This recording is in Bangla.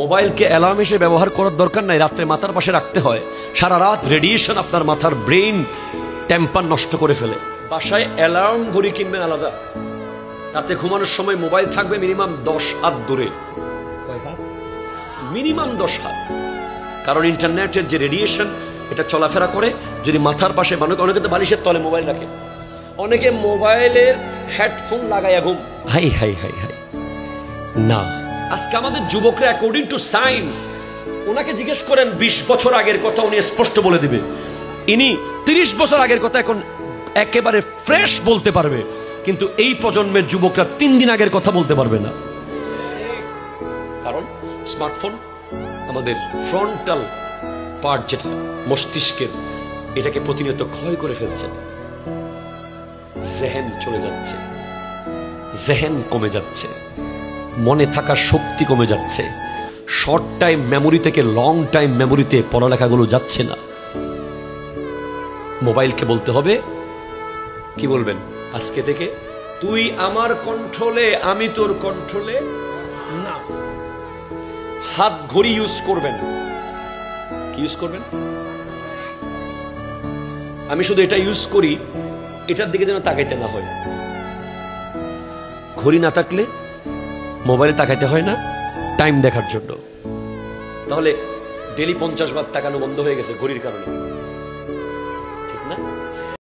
মোবাইলকে অ্যালার্ম হিসেবে ব্যবহার করার দরকার নাই, রাত্রে মাথার পাশে রাখতে হয়। সারা রাত রেডিয়েশন আপনার মাথার ব্রেইন টেম্পার নষ্ট করে ফেলে। বাসায় অ্যালার্ম ঘড়ি কিনবেন আলাদা, রাতে ঘুমানোর সময় মোবাইল থাকবে মিনিমাম 10 হাত দূরে, মিনিমাম 10 হাত। কারণ ইন্টারনেটের যে রেডিয়েশন এটা চলাফেরা করে। যদি মাথার পাশে, অনেকে তো বালিশের তলে মোবাইল রাখে, অনেকে মোবাইলের হেডফোন লাগায় ঘুম। হাই হাই হাই হাই না। আজকে আমাদের যুবকরা অ্যাকর্ডিং টু সায়েন্স, ওনাকে জিজ্ঞেস করেন 20 বছর আগের কথা, উনি স্পষ্ট বলে দিবে। ইনি 30 বছর আগের কথা এখন একেবারে ফ্রেশ বলতে পারবে, কিন্তু এই প্রজন্মের যুবকরা 3 দিন আগের কথা বলতে পারবে না। কারণ স্মার্টফোন আমাদের ফ্রন্টাল পার্ট, যেটা মস্তিষ্কের, এটাকে প্রতিনিয়ত ক্ষয় করে ফেলছে। জেহেন চলে যাচ্ছে, জেহেন কমে যাচ্ছে, মনে থাকার শক্তি কমে যাচ্ছে। শর্ট টাইম মেমোরি থেকে লং টাইম মেমোরিতে পড়ালেখাগুলো যাচ্ছে না। মোবাইলকে বলতে হবে, কি বলবেন আজকে থেকে, তুই আমার কন্ট্রোলে, আমি তোর কন্ট্রোলে না। হাত ঘড়ি ইউজ করবেন, কি ইউজ করবেন? আমি শুধু এটা ইউজ করি, এটার দিকে যেন তাকাইতে না হয়। ঘড়ি না থাকলে মোবাইলে তাকাইতে হয় না টাইম দেখার জন্য। তাহলে ডেলি 50 বার তাকানো বন্ধ হয়ে গেছে ঘড়ির কারণে।